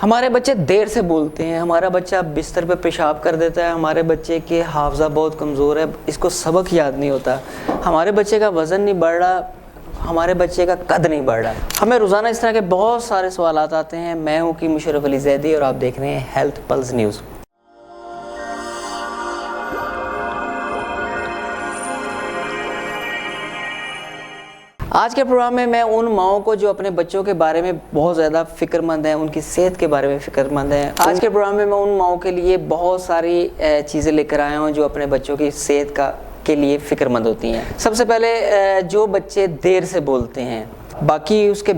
ہمارے بچے دیر سے بولتے ہیں، ہمارا بچہ بستر پہ پیشاب کر دیتا ہے، ہمارے بچے کے حافظہ بہت کمزور ہے، اس کو سبق یاد نہیں ہوتا، ہمارے بچے کا وزن نہیں بڑھ رہا، ہمارے بچے کا قد نہیں بڑھ رہا۔ ہمیں روزانہ اس طرح کے بہت سارے سوالات آتے ہیں۔ میں ہوں کی مشرف علی زیدی اور آپ دیکھ رہے ہیں ہیلتھ پلس نیوز۔ آج کے پروگرام میں ان ماؤں کو جو اپنے بچوں کے بارے میں بہت زیادہ فکر مند ہیں، ان کی صحت کے بارے میں فکر مند ہیں، آج کے پروگرام میں ان ماؤں کے لیے بہت ساری چیزیں لے کر آیا ہوں جو اپنے بچوں کی صحت کے لیے فکر مند ہوتی ہیں۔ سب سے پہلے جو بچے دیر سے بولتے ہیں، باقی اس کے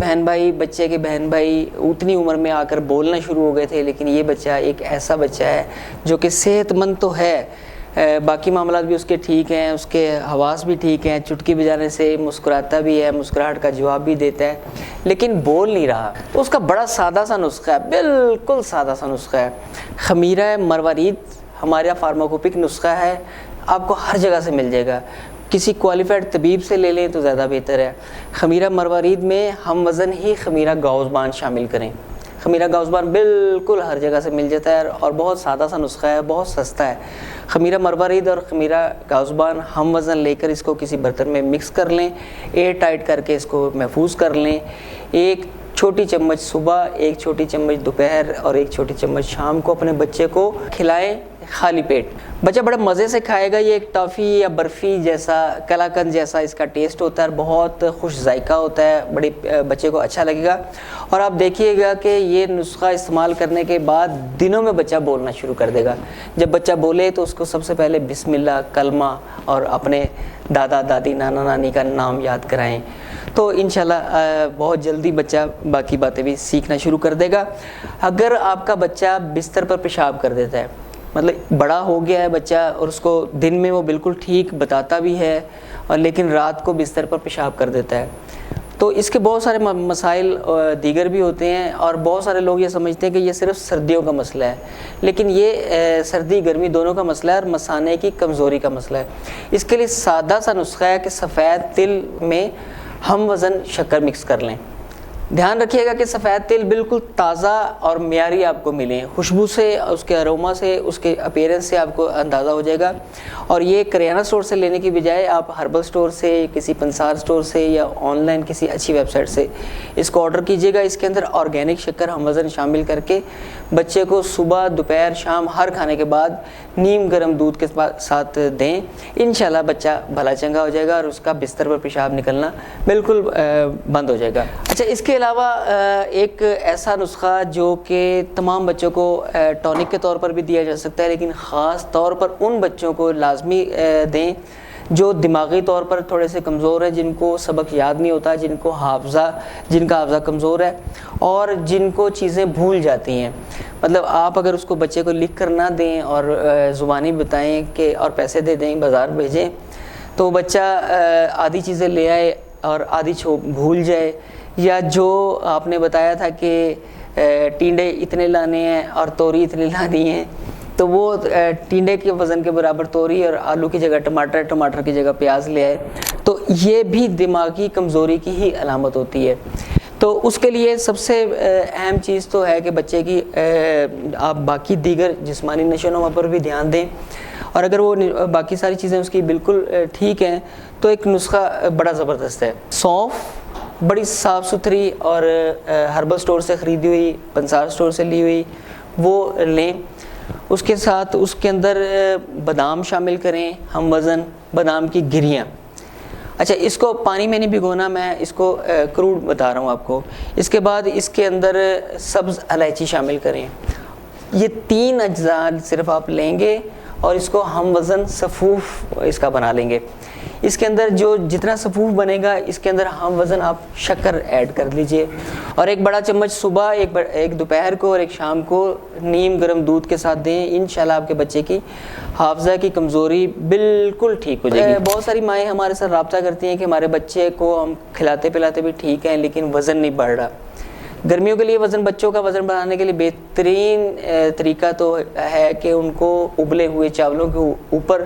بچے کے بہن بھائی اتنی عمر میں آ کر بولنا شروع ہو گئے تھے، لیکن یہ بچہ ایک ایسا بچہ ہے جو کہ صحت مند تو ہے، باقی معاملات بھی اس کے ٹھیک ہیں، اس کے حواس بھی ٹھیک ہیں، چٹکی بجانے سے مسکراتا بھی ہے، مسکراہٹ کا جواب بھی دیتا ہے، لیکن بول نہیں رہا۔ تو اس کا بڑا سادہ سا نسخہ ہے، بالکل سادہ سا نسخہ ہے، خمیرہ مروارید ہمارا فارماکوپک نسخہ ہے، آپ کو ہر جگہ سے مل جائے گا، کسی کوالیفائڈ طبیب سے لے لیں تو زیادہ بہتر ہے۔ خمیرہ مروارید میں ہم وزن ہی خمیرہ گاؤزبان شامل کریں، خمیرہ گاؤزبان بالکل ہر جگہ سے مل جاتا ہے اور بہت سادہ سا نسخہ ہے، بہت سستا ہے۔ خمیرہ مروارید اور خمیرہ گاؤزبان ہم وزن لے کر اس کو کسی برتن میں مکس کر لیں، ایئر ٹائٹ کر کے اس کو محفوظ کر لیں، ایک چھوٹی چمچ صبح، ایک چھوٹی چمچ دوپہر اور ایک چھوٹی چمچ شام کو اپنے بچے کو کھلائیں خالی پیٹ۔ بچہ بڑے مزے سے کھائے گا، یہ ایک ٹافی یا برفی جیسا، کلاکند جیسا اس کا ٹیسٹ ہوتا ہے، بہت خوش ذائقہ ہوتا ہے، بچے کو اچھا لگے گا۔ اور آپ دیکھیے گا کہ یہ نسخہ استعمال کرنے کے بعد دنوں میں بچہ بولنا شروع کر دے گا۔ جب بچہ بولے تو اس کو سب سے پہلے بسم اللہ، کلمہ اور اپنے دادا دادی نانا نانی کا نام یاد کرائیں، تو انشاءاللہ بہت جلدی بچہ باقی باتیں بھی سیکھنا شروع کر دے گا۔ اگر آپ کا بچہ بستر پر پیشاب کر دیتا ہے، مطلب بڑا ہو گیا ہے بچہ اور اس کو دن میں وہ بالکل ٹھیک بتاتا بھی ہے اور لیکن رات کو بستر پر پیشاب کر دیتا ہے، تو اس کے بہت سارے مسائل دیگر بھی ہوتے ہیں، اور بہت سارے لوگ یہ سمجھتے ہیں کہ یہ صرف سردیوں کا مسئلہ ہے، لیکن یہ سردی گرمی دونوں کا مسئلہ ہے اور مثانے کی کمزوری کا مسئلہ ہے۔ اس کے لیے سادہ سا نسخہ ہے کہ سفید تل میں ہم وزن شکر مکس کر لیں۔ دھیان رکھیے گا کہ سفید تل بالکل تازہ اور معیاری آپ کو ملیں، خوشبو سے، اس کے اروما سے، اس کے اپیرنس سے آپ کو اندازہ ہو جائے گا۔ اور یہ کریانہ سٹور سے لینے کی بجائے آپ ہربل سٹور سے، کسی پنسار سٹور سے یا آن لائن کسی اچھی ویب سائٹ سے اس کو آرڈر کیجیے گا۔ اس کے اندر آرگینک شکر ہم وزن شامل کر کے بچے کو صبح دوپہر شام ہر کھانے کے بعد نیم گرم دودھ کے ساتھ دیں، انشاءاللہ بچہ بھلا چنگا ہو جائے گا اور اس کا بستر پر پیشاب نکلنا بالکل بند ہو جائے گا۔ اچھا، اس کے علاوہ ایک ایسا نسخہ جو کہ تمام بچوں کو ٹونک کے طور پر بھی دیا جا سکتا ہے، لیکن خاص طور پر ان بچوں کو لازمی دیں جو دماغی طور پر تھوڑے سے کمزور ہیں، جن کو سبق یاد نہیں ہوتا، جن کا حافظہ کمزور ہے اور جن کو چیزیں بھول جاتی ہیں۔ مطلب آپ اگر اس کو بچے کو لکھ کر نہ دیں اور زبانی بتائیں کہ اور پیسے دے دیں، بازار بھیجیں، تو بچہ آدھی چیزیں لے آئے اور آدھی بھول جائے، یا جو آپ نے بتایا تھا کہ ٹینڈے اتنے لانے ہیں اور توری اتنی لانی ہے، تو وہ ٹینڈے کے وزن کے برابر توری اور آلو کی جگہ ٹماٹر کی جگہ پیاز لے آئے، تو یہ بھی دماغی کمزوری کی ہی علامت ہوتی ہے۔ تو اس کے لیے سب سے اہم چیز تو ہے کہ بچے کی آپ باقی دیگر جسمانی نشو و نما پر بھی دھیان دیں، اور اگر وہ باقی ساری چیزیں اس کی بالکل ٹھیک ہیں تو ایک نسخہ بڑا زبردست ہے۔ سونف بڑی صاف ستھری اور ہربل سٹور سے خریدی ہوئی، پنسار سٹور سے لی ہوئی، وہ لیں۔ اس کے ساتھ اس کے اندر بادام شامل کریں، ہم وزن بادام کی گریاں۔ اچھا، اس کو پانی میں نہیں بھگونا، میں اس کو کروڈ بتا رہا ہوں آپ کو۔ اس کے بعد اس کے اندر سبز الائچی شامل کریں۔ یہ 3 اجزاء صرف آپ لیں گے اور اس کو ہم وزن صفوف اس کا بنا لیں گے۔ اس کے اندر جو جتنا صفوف بنے گا اس کے اندر ہم وزن آپ شکر ایڈ کر لیجئے، اور ایک بڑا چمچ صبح، ایک دوپہر کو اور ایک شام کو نیم گرم دودھ کے ساتھ دیں۔ انشاءاللہ آپ کے بچے کی حافظہ کی کمزوری بالکل ٹھیک ہو جائے گی۔ بہت ساری مائیں ہمارے ساتھ رابطہ کرتی ہیں کہ ہمارے بچے کو ہم کھلاتے پلاتے بھی ٹھیک ہیں لیکن وزن نہیں بڑھ رہا۔ گرمیوں کے لیے بچوں کا وزن بڑھانے کے لیے بہترین طریقہ تو ہے کہ ان کو ابلے ہوئے چاولوں کے اوپر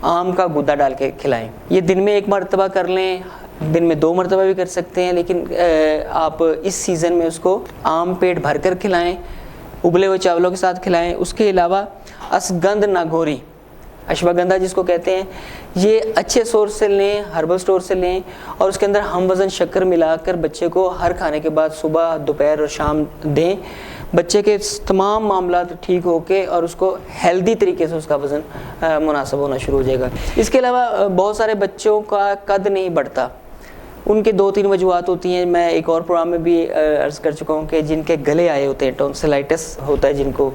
آم کا گودا ڈال کے کھلائیں۔ یہ دن میں 1 مرتبہ کر لیں، دن میں 2 مرتبہ بھی کر سکتے ہیں، لیکن آپ اس سیزن میں اس کو آم پیٹ بھر کر کھلائیں۔ ابلے ہوئے چاولوں کے ساتھ کھلائیں۔ اس کے علاوہ اسگند ناگوری، اشواگندھا جس کو کہتے ہیں، یہ اچھے سورس سے لیں، ہربل سٹور سے لیں، اور اس کے اندر ہم وزن شکر ملا کر بچے کو ہر کھانے کے بعد صبح، دوپہر اور شام دیں۔ بچے کے تمام معاملات ٹھیک ہو کے اور اس کو ہیلدی طریقے سے اس کا وزن مناسب ہونا شروع ہو جائے گا۔ اس کے علاوہ بہت سارے بچوں کا قد نہیں بڑھتا، ان کے 2-3 وجوہات ہوتی ہیں۔ میں ایک اور پروگرام میں بھی عرض کر چکا ہوں کہ جن کے گلے آئے ہوتے ہیں، ٹونسلائٹس ہوتا ہے جن کو،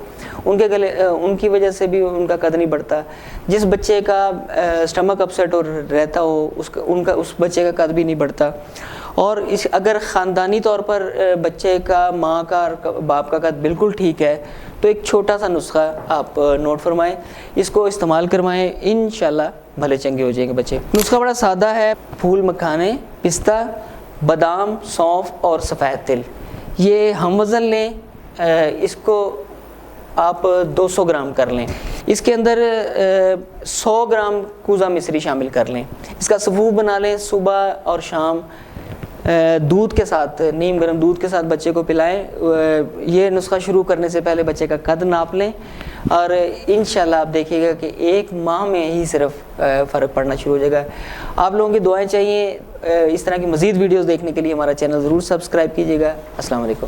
ان کے گلے، ان کی وجہ سے بھی ان کا قد نہیں بڑھتا۔ جس بچے کا اسٹمک اپسیٹ اور رہتا ہو، اس بچے کا قد بھی نہیں بڑھتا۔ اور اگر خاندانی طور پر بچے کا، ماں کا اور باپ کا قد بالکل ٹھیک ہے تو ایک چھوٹا سا نسخہ آپ نوٹ فرمائیں، اس کو استعمال کروائیں، انشاءاللہ بھلے چنگے ہو جائیں گے بچے۔ نسخہ بڑا سادہ ہے، پھول مکھانے، پستہ، بادام، سونف اور سفید تل، یہ ہم وزن لیں، اس کو آپ 200 گرام کر لیں۔ اس کے اندر 100 گرام کوزہ مصری شامل کر لیں۔ اس کا سفوف بنا لیں، صبح اور شام دودھ کے ساتھ، نیم گرم دودھ کے ساتھ بچے کو پلائیں۔ یہ نسخہ شروع کرنے سے پہلے بچے کا قد ناپ لیں، اور انشاءاللہ آپ دیکھیے گا کہ 1 ماہ میں ہی صرف فرق پڑنا شروع ہو جائے گا۔ آپ لوگوں کی دعائیں چاہیے۔ اس طرح کی مزید ویڈیوز دیکھنے کے لیے ہمارا چینل ضرور سبسکرائب کیجیے گا۔ السلام علیکم۔